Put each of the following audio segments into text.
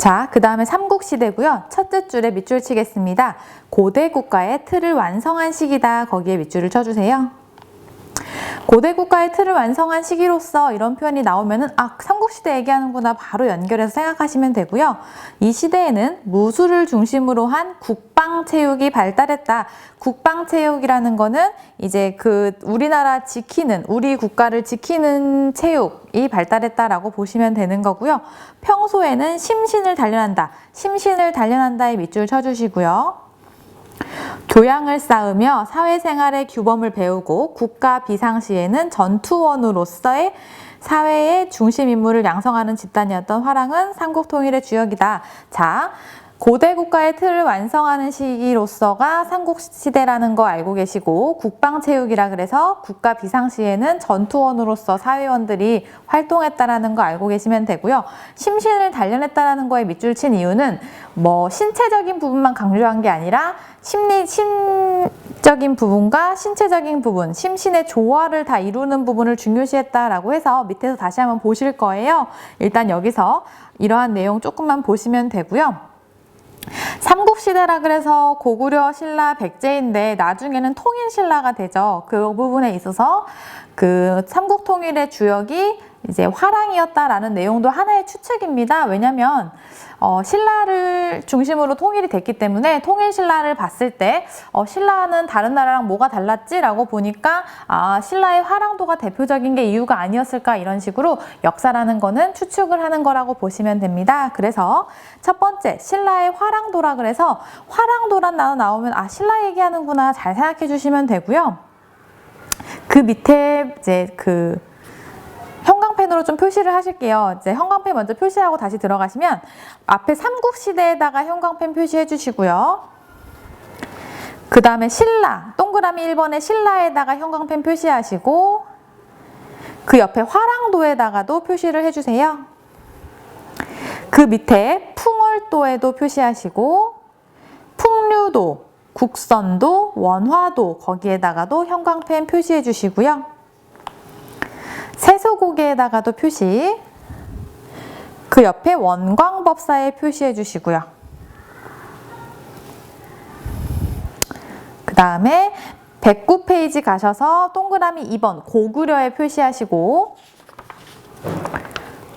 자, 그 다음에 삼국시대고요. 첫째 줄에 밑줄 치겠습니다. 고대 국가의 틀을 완성한 시기다. 거기에 밑줄을 쳐주세요. 고대 국가의 틀을 완성한 시기로서 이런 표현이 나오면은 삼국시대 얘기하는구나 바로 연결해서 생각하시면 되고요. 이 시대에는 무술을 중심으로 한 국방체육이 발달했다. 국방체육이라는 거는 이제 우리나라 지키는, 우리 국가를 지키는 체육이 발달했다라고 보시면 되는 거고요. 평소에는 심신을 단련한다. 심신을 단련한다에 밑줄 쳐주시고요. 교양을 쌓으며 사회생활의 규범을 배우고 국가 비상시에는 전투원으로서의 사회의 중심 인물을 양성하는 집단이었던 화랑은 삼국통일의 주역이다. 자, 고대 국가의 틀을 완성하는 시기로서가 삼국시대라는 거 알고 계시고 국방체육이라 그래서 국가 비상시에는 전투원으로서 사회원들이 활동했다라는 거 알고 계시면 되고요. 심신을 단련했다라는 거에 밑줄 친 이유는 뭐 신체적인 부분만 강조한 게 아니라 심리적인 부분과 신체적인 부분, 심신의 조화를 다 이루는 부분을 중요시했다라고 해서 밑에서 다시 한번 보실 거예요. 일단 여기서 이러한 내용 조금만 보시면 되고요. 삼국시대라 그래서 고구려, 신라, 백제인데 나중에는 통일신라가 되죠. 그 부분에 있어서 삼국통일의 주역이 이제 화랑이었다라는 내용도 하나의 추측입니다. 왜냐면 신라를 중심으로 통일이 됐기 때문에 통일신라를 봤을 때 신라는 다른 나라랑 뭐가 달랐지라고 보니까 신라의 화랑도가 대표적인 게 이유가 아니었을까 이런 식으로 역사라는 거는 추측을 하는 거라고 보시면 됩니다. 그래서 첫 번째 신라의 화랑도라 그래서 화랑도란 단어 나오면 신라 얘기하는구나 잘 생각해 주시면 되고요. 그 밑에 이제 형광펜으로 좀 표시를 하실게요. 이제 형광펜 먼저 표시하고 다시 들어가시면 앞에 삼국시대에다가 형광펜 표시해 주시고요. 그 다음에 신라, 동그라미 1번에 신라에다가 형광펜 표시하시고 그 옆에 화랑도에다가도 표시를 해주세요. 그 밑에 풍월도에도 표시하시고 풍류도, 국선도, 원화도 거기에다가도 형광펜 표시해 주시고요. 세소고개에다가도 표시, 그 옆에 원광법사에 표시해 주시고요. 그 다음에 109페이지 가셔서 동그라미 2번 고구려에 표시하시고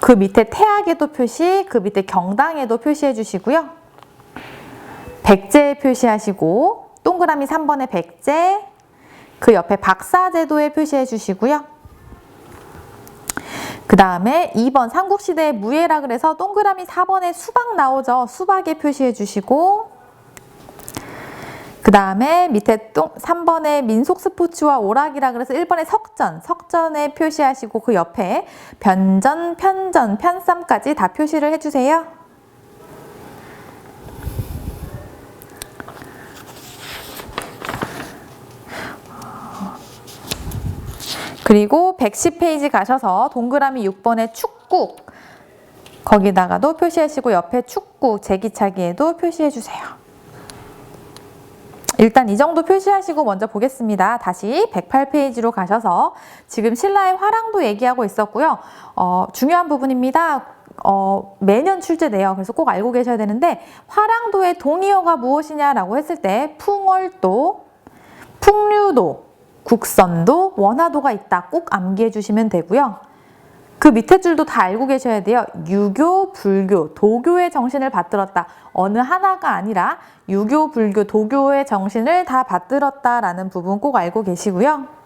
그 밑에 태학에도 표시, 그 밑에 경당에도 표시해 주시고요. 백제에 표시하시고 동그라미 3번에 백제, 그 옆에 박사제도에 표시해 주시고요. 그 다음에 2번 삼국시대의 무예라 그래서 동그라미 4번에 수박 나오죠. 수박에 표시해 주시고 그 다음에 밑에 3번에 민속스포츠와 오락이라 그래서 1번에 석전에 표시하시고 그 옆에 변전, 편전, 편쌈까지 다 표시를 해주세요. 그리고 110페이지 가셔서 동그라미 6번에 축구 거기다가도 표시하시고 옆에 축구 제기차기에도 표시해주세요. 일단 이 정도 표시하시고 먼저 보겠습니다. 다시 108페이지로 가셔서 지금 신라의 화랑도 얘기하고 있었고요. 중요한 부분입니다. 매년 출제돼요. 그래서 꼭 알고 계셔야 되는데 화랑도의 동의어가 무엇이냐라고 했을 때 풍월도, 풍류도, 국선도, 원화도가 있다. 꼭 암기해 주시면 되고요. 그 밑에 줄도 다 알고 계셔야 돼요. 유교, 불교, 도교의 정신을 받들었다. 어느 하나가 아니라 유교, 불교, 도교의 정신을 다 받들었다라는 부분 꼭 알고 계시고요.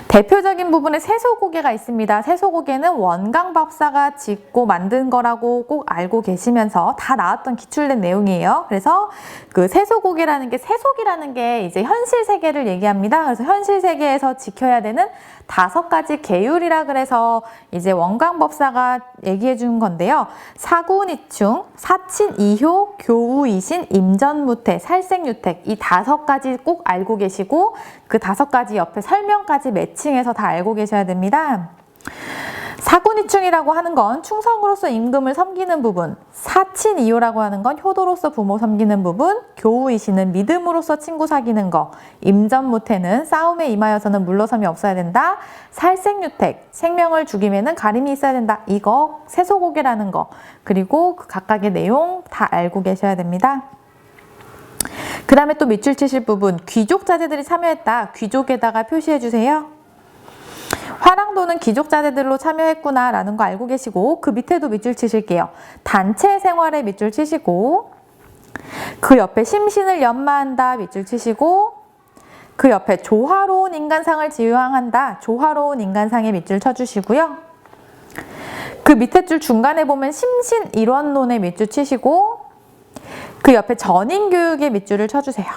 대표적인 부분에 세소고개가 있습니다. 세소고개는 원광법사가 짓고 만든 거라고 꼭 알고 계시면서 다 나왔던 기출된 내용이에요. 그래서 그 세소고개라는 게 세속이라는 게 이제 현실 세계를 얘기합니다. 그래서 현실 세계에서 지켜야 되는 5가지 계율이라 그래서 이제 원광법사가 얘기해 준 건데요. 사군이충, 사친이효, 교우이신, 임전무태, 살생유택 이 5가지 꼭 알고 계시고 그 5가지 옆에 설명까지 매칭해서 다 알고 계셔야 됩니다. 사군이충이라고 하는 건 충성으로서 임금을 섬기는 부분, 사친이요라고 하는 건 효도로서 부모 섬기는 부분, 교우이시는 믿음으로서 친구 사귀는 거, 임전무태는 싸움에 임하여서는 물러섬이 없어야 된다, 살생유택, 생명을 죽임에는 가림이 있어야 된다. 이거 세소고개라는 거, 그리고 그 각각의 내용 다 알고 계셔야 됩니다. 그 다음에 또 밑줄 치실 부분, 귀족 자제들이 참여했다. 귀족에다가 표시해 주세요. 화랑도는 귀족 자제들로 참여했구나 라는 거 알고 계시고, 그 밑에도 밑줄 치실게요. 단체 생활에 밑줄 치시고, 그 옆에 심신을 연마한다 밑줄 치시고, 그 옆에 조화로운 인간상을 지향한다. 조화로운 인간상에 밑줄 쳐주시고요. 그 밑에 줄 중간에 보면 심신일원론에 밑줄 치시고, 그 옆에 전인교육에 밑줄을 쳐주세요.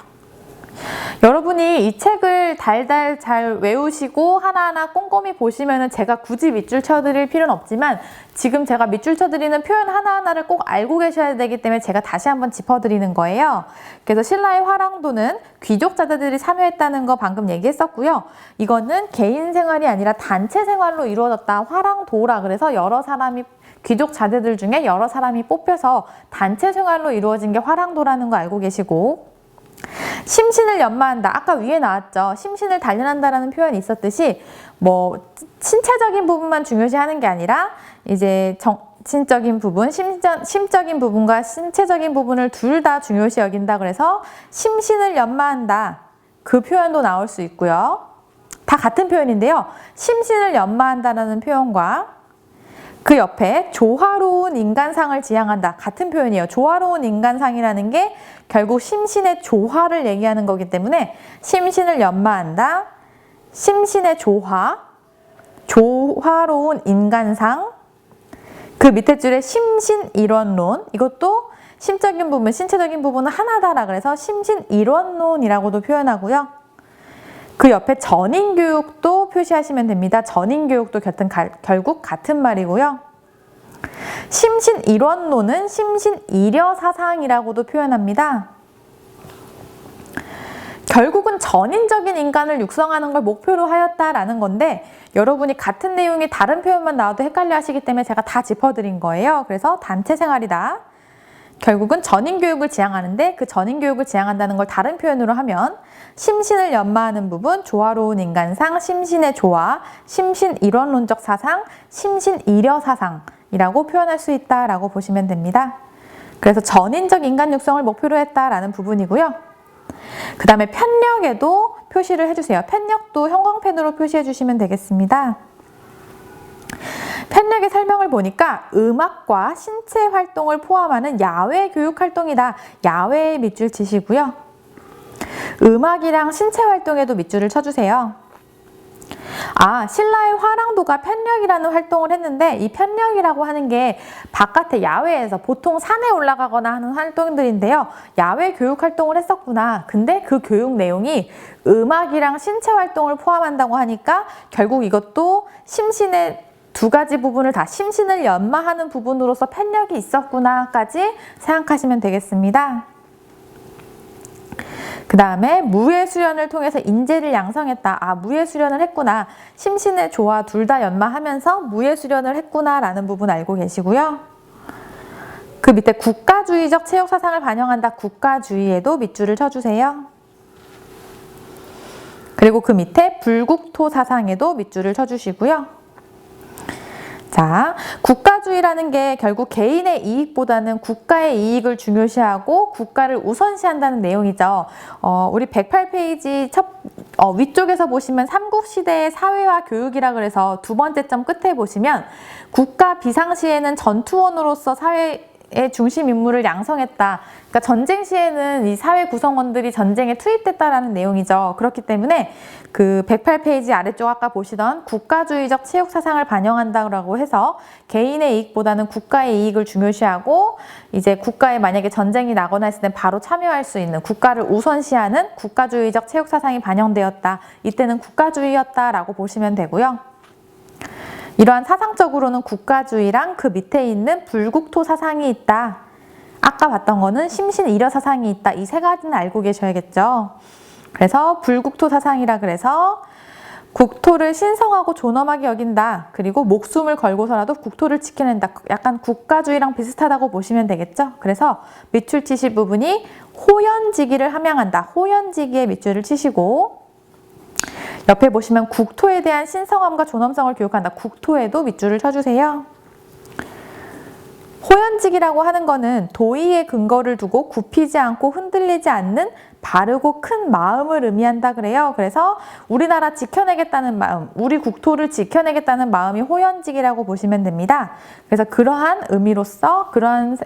여러분이 이 책을 달달 잘 외우시고 하나하나 꼼꼼히 보시면은 제가 굳이 밑줄 쳐드릴 필요는 없지만, 지금 제가 밑줄 쳐드리는 표현 하나하나를 꼭 알고 계셔야 되기 때문에 제가 다시 한번 짚어드리는 거예요. 그래서 신라의 화랑도는 귀족 자제들이 참여했다는 거 방금 얘기했었고요. 이거는 개인 생활이 아니라 단체 생활로 이루어졌다. 화랑도라 그래서 여러 사람이, 귀족 자제들 중에 여러 사람이 뽑혀서 단체 생활로 이루어진 게 화랑도라는 거 알고 계시고, 심신을 연마한다. 아까 위에 나왔죠. 심신을 단련한다라는 표현이 있었듯이 뭐 신체적인 부분만 중요시하는 게 아니라 이제 정신적인 부분, 심적인 부분과 신체적인 부분을 둘 다 중요시 여긴다. 그래서 심신을 연마한다. 그 표현도 나올 수 있고요. 다 같은 표현인데요. 심신을 연마한다라는 표현과 그 옆에 조화로운 인간상을 지향한다. 같은 표현이에요. 조화로운 인간상이라는 게 결국 심신의 조화를 얘기하는 거기 때문에 심신을 연마한다. 심신의 조화, 조화로운 인간상, 그 밑에 줄에 심신일원론, 이것도 심적인 부분, 신체적인 부분은 하나다라 그래서 심신일원론이라고도 표현하고요. 그 옆에 전인교육도 표시하시면 됩니다. 전인교육도 결국 같은 말이고요. 심신일원론은 심신이려사상이라고도 표현합니다. 결국은 전인적인 인간을 육성하는 걸 목표로 하였다라는 건데, 여러분이 같은 내용이 다른 표현만 나와도 헷갈려 하시기 때문에 제가 다 짚어드린 거예요. 그래서 단체 생활이다. 결국은 전인교육을 지향하는데, 그 전인교육을 지향한다는 걸 다른 표현으로 하면 심신을 연마하는 부분, 조화로운 인간상, 심신의 조화, 심신일원론적 사상, 심신이려사상이라고 표현할 수 있다라고 보시면 됩니다. 그래서 전인적 인간 육성을 목표로 했다라는 부분이고요. 그 다음에 편력에도 표시를 해주세요. 편력도 형광펜으로 표시해 주시면 되겠습니다. 편력의 설명을 보니까 음악과 신체 활동을 포함하는 야외 교육 활동이다. 야외에 밑줄 치시고요. 음악이랑 신체 활동에도 밑줄을 쳐주세요. 신라의 화랑도가 편력이라는 활동을 했는데, 이 편력이라고 하는 게 바깥에 야외에서 보통 산에 올라가거나 하는 활동들인데요. 야외 교육 활동을 했었구나. 근데 그 교육 내용이 음악이랑 신체 활동을 포함한다고 하니까 결국 이것도 심신의 두 가지 부분을 다 심신을 연마하는 부분으로서 편력이 있었구나까지 생각하시면 되겠습니다. 그 다음에 무예 수련을 통해서 인재를 양성했다. 무예 수련을 했구나. 심신의 조화 둘 다 연마하면서 무예 수련을 했구나 라는 부분 알고 계시고요. 그 밑에 국가주의적 체육 사상을 반영한다. 국가주의에도 밑줄을 쳐주세요. 그리고 그 밑에 불국토 사상에도 밑줄을 쳐주시고요. 자, 국가주의라는 게 결국 개인의 이익보다는 국가의 이익을 중요시하고 국가를 우선시한다는 내용이죠. 우리 108페이지 위쪽에서 보시면 삼국시대의 사회와 교육이라 그래서 두 번째 점 끝에 보시면 국가 비상시에는 전투원으로서 사회의 중심 인물을 양성했다. 그러니까 전쟁 시에는 이 사회 구성원들이 전쟁에 투입됐다라는 내용이죠. 그렇기 때문에 그 108페이지 아래쪽 아까 보시던 국가주의적 체육 사상을 반영한다고 해서 개인의 이익보다는 국가의 이익을 중요시하고 이제 국가에 만약에 전쟁이 나거나 했을 때 바로 참여할 수 있는 국가를 우선시하는 국가주의적 체육 사상이 반영되었다. 이때는 국가주의였다라고 보시면 되고요. 이러한 사상적으로는 국가주의랑 그 밑에 있는 불국토 사상이 있다. 아까 봤던 거는 심신이려 사상이 있다. 이 세 가지는 알고 계셔야겠죠. 그래서 불국토 사상이라 그래서 국토를 신성하고 존엄하게 여긴다. 그리고 목숨을 걸고서라도 국토를 지켜낸다. 약간 국가주의랑 비슷하다고 보시면 되겠죠? 그래서 밑줄 치실 부분이 호연지기를 함양한다. 호연지기에 밑줄을 치시고 옆에 보시면 국토에 대한 신성함과 존엄성을 교육한다. 국토에도 밑줄을 쳐주세요. 호연지기라고 하는 거는 도의의 근거를 두고 굽히지 않고 흔들리지 않는 바르고 큰 마음을 의미한다 그래요. 그래서 우리나라 지켜내겠다는 마음, 우리 국토를 지켜내겠다는 마음이 호연지기라고 보시면 됩니다. 그래서 그러한 의미로서 그러한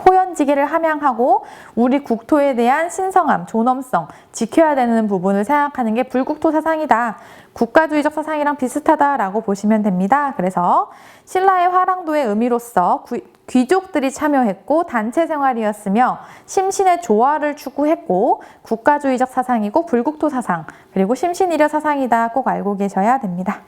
호연지기를 함양하고 우리 국토에 대한 신성함, 존엄성, 지켜야 되는 부분을 생각하는 게 불국토 사상이다. 국가주의적 사상이랑 비슷하다라고 보시면 됩니다. 그래서 신라의 화랑도의 의미로서 귀족들이 참여했고 단체 생활이었으며 심신의 조화를 추구했고 국가주의적 사상이고 불국토 사상 그리고 심신이려 사상이다. 꼭 알고 계셔야 됩니다.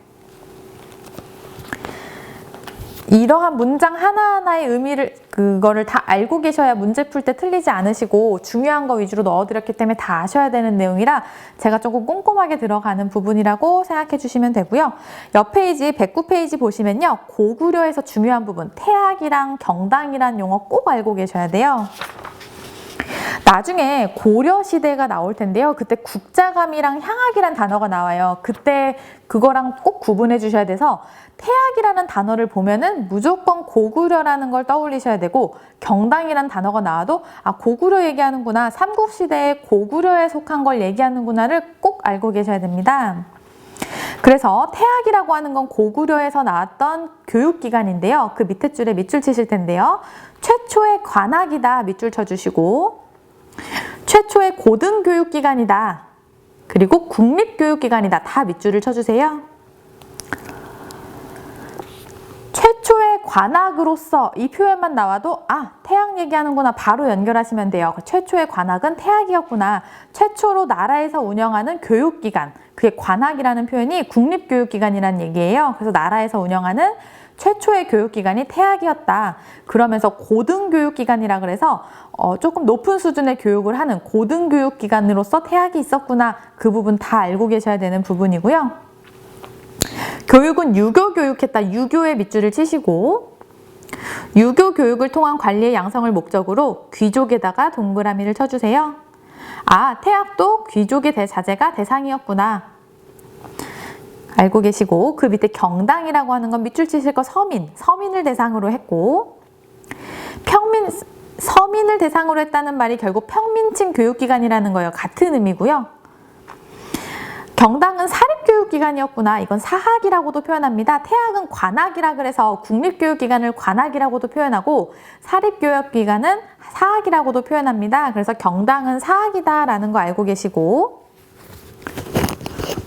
이러한 문장 하나하나의 의미를 그거를 다 알고 계셔야 문제 풀 때 틀리지 않으시고 중요한 거 위주로 넣어드렸기 때문에 다 아셔야 되는 내용이라 제가 조금 꼼꼼하게 들어가는 부분이라고 생각해 주시면 되고요. 옆 페이지 109페이지 보시면요. 고구려에서 중요한 부분 태학이랑 경당이란 용어 꼭 알고 계셔야 돼요. 나중에 고려시대가 나올 텐데요. 그때 국자감이랑 향학이란 단어가 나와요. 그때 그거랑 꼭 구분해 주셔야 돼서 태학이라는 단어를 보면은 무조건 고구려라는 걸 떠올리셔야 되고 경당이라는 단어가 나와도 아 고구려 얘기하는구나. 삼국시대의 고구려에 속한 걸 얘기하는구나를 꼭 알고 계셔야 됩니다. 그래서 태학이라고 하는 건 고구려에서 나왔던 교육기관인데요. 그 밑에 줄에 밑줄 치실 텐데요. 최초의 관학이다. 밑줄 쳐주시고 최초의 고등교육기관이다. 그리고 국립교육기관이다. 다 밑줄을 쳐주세요. 최초의 관학으로서 이 표현만 나와도 아 태학 얘기하는구나 바로 연결하시면 돼요. 최초의 관학은 태학이었구나. 최초로 나라에서 운영하는 교육기관 그게 관학이라는 표현이 국립교육기관이라는 얘기예요. 그래서 나라에서 운영하는 최초의 교육기관이 태학이었다. 그러면서 고등교육기관이라 그래서 조금 높은 수준의 교육을 하는 고등교육기관으로서 태학이 있었구나. 그 부분 다 알고 계셔야 되는 부분이고요. 교육은 유교 교육했다. 유교의 밑줄을 치시고 유교 교육을 통한 관리의 양성을 목적으로 귀족에다가 동그라미를 쳐주세요. 아, 태학도 귀족의 대자재가 대상이었구나. 알고 계시고 그 밑에 경당이라고 하는 건 밑줄 치실 거 서민을 대상으로 했고 서민을 대상으로 했다는 말이 결국 평민층 교육기관이라는 거예요. 같은 의미고요. 경당은 사립교육기관이었구나. 이건 사학이라고도 표현합니다. 태학은 관학이라 그래서 국립교육기관을 관학이라고도 표현하고 사립교육기관은 사학이라고도 표현합니다. 그래서 경당은 사학이다라는 거 알고 계시고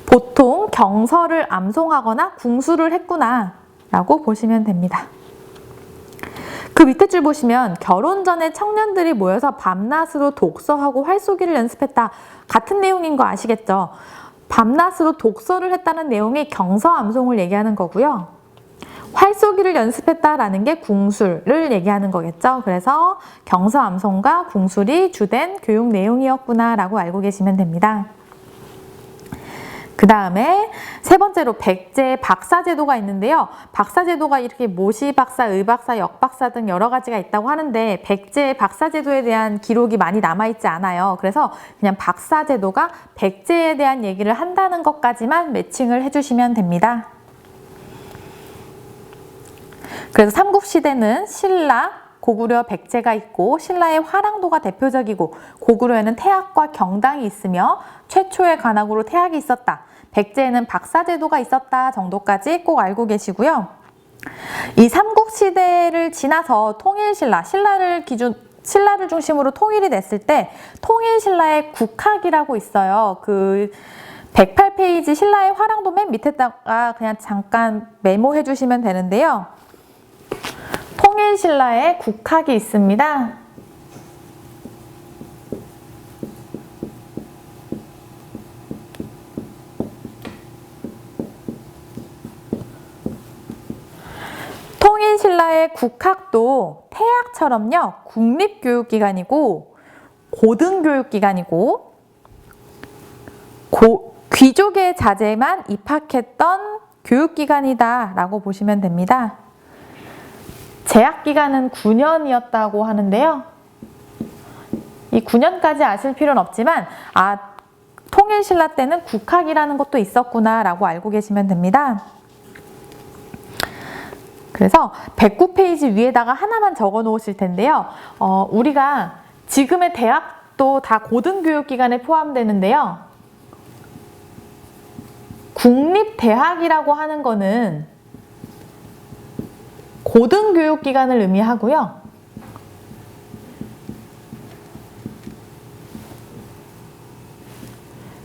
보통 경서를 암송하거나 궁수를 했구나 라고 보시면 됩니다. 그 밑에 줄 보시면 결혼 전에 청년들이 모여서 밤낮으로 독서하고 활쏘기를 연습했다. 같은 내용인 거 아시겠죠? 밤낮으로 독서를 했다는 내용이 경서 암송을 얘기하는 거고요. 활쏘기를 연습했다라는 게 궁술을 얘기하는 거겠죠. 그래서 경서 암송과 궁술이 주된 교육 내용이었구나 라고 알고 계시면 됩니다. 그 다음에 세 번째로 백제 박사제도가 있는데요. 박사제도가 이렇게 모시박사, 의박사, 역박사 등 여러 가지가 있다고 하는데 백제 박사제도에 대한 기록이 많이 남아있지 않아요. 그래서 그냥 박사제도가 백제에 대한 얘기를 한다는 것까지만 매칭을 해주시면 됩니다. 그래서 삼국시대는 신라, 고구려, 백제가 있고 신라의 화랑도가 대표적이고 고구려에는 태학과 경당이 있으며 최초의 관학으로 태학이 있었다. 백제에는 박사제도가 있었다 정도까지 꼭 알고 계시고요. 이 삼국시대를 지나서 통일신라, 신라를 중심으로 통일이 됐을 때 통일신라의 국학이라고 있어요. 그 108페이지 신라의 화랑도 맨 밑에다가 그냥 잠깐 메모해 주시면 되는데요. 통일신라의 국학이 있습니다. 통일신라의 국학도 태학처럼요. 국립교육기관이고 고등교육기관이고 귀족의 자제만 입학했던 교육기관이다 라고 보시면 됩니다. 재학기간은 9년이었다고 하는데요. 이 9년까지 아실 필요는 없지만 통일신라 때는 국학이라는 것도 있었구나 라고 알고 계시면 됩니다. 그래서 109페이지 위에다가 하나만 적어 놓으실 텐데요. 우리가 지금의 대학도 다 고등교육기관에 포함되는데요. 국립대학이라고 하는 거는 고등교육기관을 의미하고요.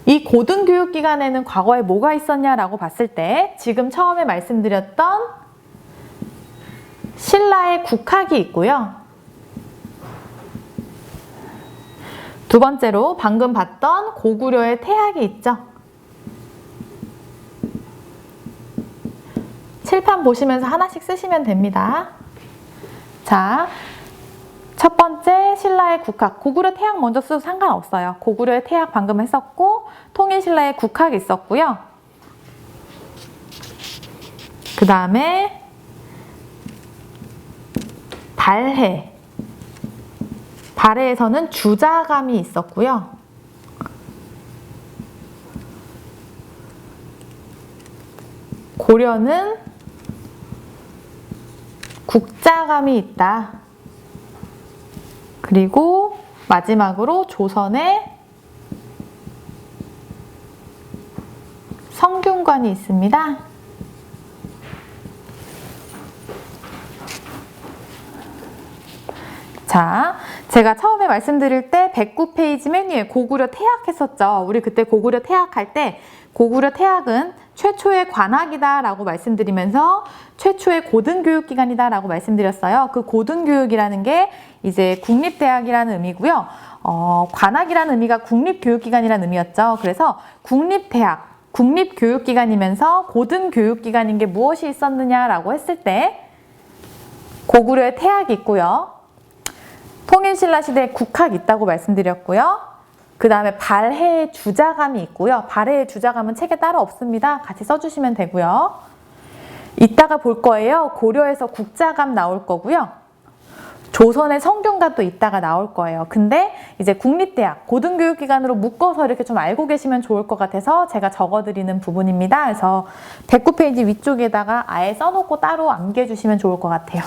이 고등교육기관에는 과거에 뭐가 있었냐라고 봤을 때 지금 처음에 말씀드렸던 신라의 국학이 있고요. 두 번째로 방금 봤던 고구려의 태학이 있죠. 칠판 보시면서 하나씩 쓰시면 됩니다. 자, 첫 번째 신라의 국학, 고구려 태학 먼저 써도 상관없어요. 고구려의 태학 방금 했었고 통일신라의 국학이 있었고요. 그 다음에 발해, 발해에서는 주자감이 있었고요. 고려는 국자감이 있다. 그리고 마지막으로 조선에 성균관이 있습니다. 자, 제가 처음에 말씀드릴 때 109페이지 맨 위에 고구려 태학 했었죠. 우리 그때 고구려 태학 할 때 고구려 태학은 최초의 관학이다 라고 말씀드리면서 최초의 고등교육기관이다 라고 말씀드렸어요. 그 고등교육이라는 게 이제 국립대학이라는 의미고요. 관학이라는 의미가 국립교육기관이라는 의미였죠. 그래서 국립대학, 국립교육기관이면서 고등교육기관인 게 무엇이 있었느냐라고 했을 때 고구려의 태학이 있고요. 통일신라 시대에 국학이 있다고 말씀드렸고요. 그 다음에 발해의 주자감이 있고요. 발해의 주자감은 책에 따로 없습니다. 같이 써주시면 되고요. 이따가 볼 거예요. 고려에서 국자감 나올 거고요. 조선의 성균관도 이따가 나올 거예요. 근데 이제 국립대학, 고등교육기관으로 묶어서 이렇게 좀 알고 계시면 좋을 것 같아서 제가 적어드리는 부분입니다. 그래서 109페이지 위쪽에다가 아예 써놓고 따로 암기해주시면 좋을 것 같아요.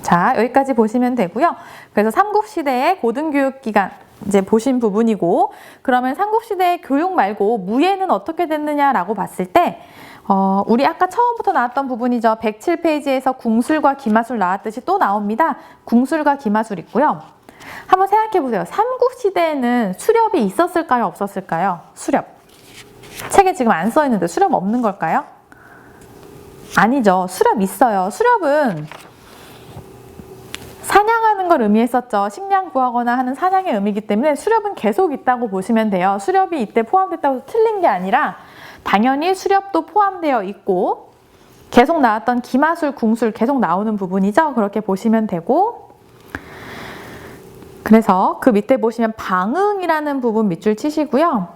자, 여기까지 보시면 되고요. 그래서 삼국시대의 고등교육기관 이제 보신 부분이고, 그러면 삼국시대의 교육 말고 무예는 어떻게 됐느냐라고 봤을 때 우리 아까 처음부터 나왔던 부분이죠. 107페이지에서 궁술과 기마술 나왔듯이 또 나옵니다. 궁술과 기마술 있고요. 한번 생각해 보세요. 삼국시대에는 수렵이 있었을까요? 없었을까요? 수렵. 책에 지금 안 써 있는데 수렵 없는 걸까요? 아니죠. 수렵 있어요. 수렵은 사냥하는 걸 의미했었죠. 식량 구하거나 하는 사냥의 의미이기 때문에 수렵은 계속 있다고 보시면 돼요. 수렵이 이때 포함됐다고 해서 틀린 게 아니라 당연히 수렵도 포함되어 있고 계속 나왔던 기마술, 궁술 계속 나오는 부분이죠. 그렇게 보시면 되고, 그래서 그 밑에 보시면 방응이라는 부분 밑줄 치시고요.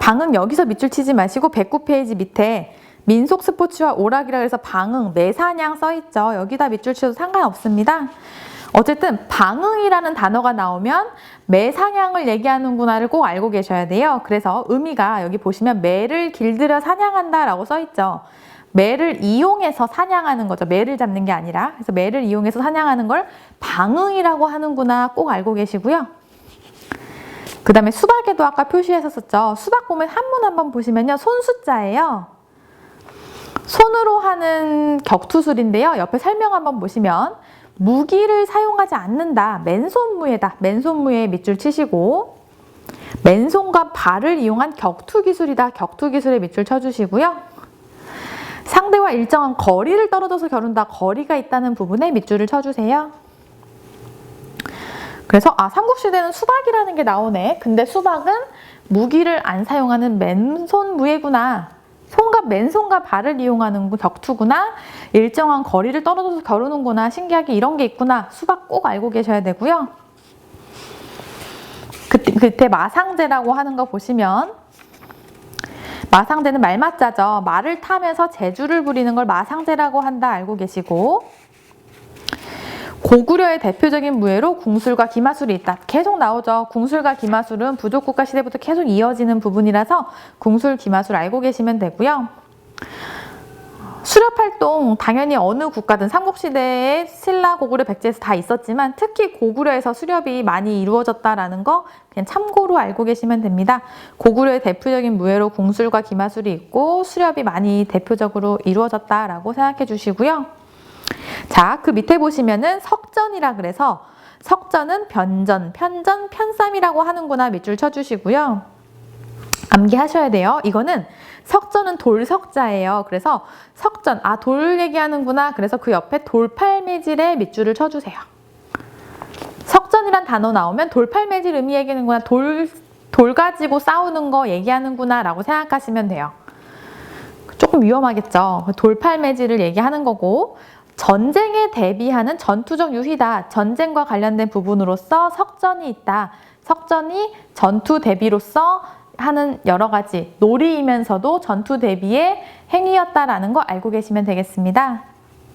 방응 여기서 밑줄 치지 마시고 109페이지 밑에 민속 스포츠와 오락이라 해서 방응, 매사냥 써있죠. 여기다 밑줄 쳐도 상관없습니다. 어쨌든 방응이라는 단어가 나오면 매사냥을 얘기하는구나를 꼭 알고 계셔야 돼요. 그래서 의미가 여기 보시면 매를 길들여 사냥한다 라고 써있죠. 매를 이용해서 사냥하는 거죠. 매를 잡는 게 아니라. 그래서 매를 이용해서 사냥하는 걸 방응이라고 하는구나 꼭 알고 계시고요. 그 다음에 수박에도 아까 표시했었죠. 수박 보면 한문 한번 보시면요. 손수자예요. 손으로 하는 격투술인데요. 옆에 설명 한번 보시면 무기를 사용하지 않는다. 맨손무예다. 맨손무에 밑줄 치시고 맨손과 발을 이용한 격투기술이다. 격투기술에 밑줄 쳐주시고요. 상대와 일정한 거리를 떨어져서 겨룬다. 거리가 있다는 부분에 밑줄을 쳐주세요. 그래서 삼국시대는 수박이라는 게 나오네. 근데 수박은 무기를 안 사용하는 맨손무예구나. 맨손과 발을 이용하는 격투구나. 일정한 거리를 떨어져서 겨루는구나. 신기하게 이런 게 있구나. 수박 꼭 알고 계셔야 되고요. 그때 마상제라고 하는 거 보시면 마상제는 말맞자죠. 말을 타면서 재주를 부리는 걸 마상제라고 한다 알고 계시고, 고구려의 대표적인 무예로 궁술과 기마술이 있다. 계속 나오죠. 궁술과 기마술은 부족국가 시대부터 계속 이어지는 부분이라서 궁술, 기마술 알고 계시면 되고요. 수렵활동 당연히 어느 국가든 삼국시대에 신라, 고구려, 백제에서 다 있었지만 특히 고구려에서 수렵이 많이 이루어졌다라는 거 그냥 참고로 알고 계시면 됩니다. 고구려의 대표적인 무예로 궁술과 기마술이 있고 수렵이 많이 대표적으로 이루어졌다라고 생각해 주시고요. 자, 그 밑에 보시면은 석전이라 그래서 석전은 변전, 편전, 편쌈이라고 하는구나 밑줄 쳐주시고요. 암기하셔야 돼요. 이거는 석전은 돌석자예요. 그래서 석전, 돌 얘기하는구나. 그래서 그 옆에 돌팔매질에 밑줄을 쳐주세요. 석전이란 단어 나오면 돌팔매질 의미 얘기하는구나. 돌 가지고 싸우는 거 얘기하는구나 라고 생각하시면 돼요. 조금 위험하겠죠. 돌팔매질을 얘기하는 거고, 전쟁에 대비하는 전투적 유희다. 전쟁과 관련된 부분으로서 석전이 있다. 석전이 전투 대비로서 하는 여러 가지 놀이이면서도 전투 대비의 행위였다라는 거 알고 계시면 되겠습니다.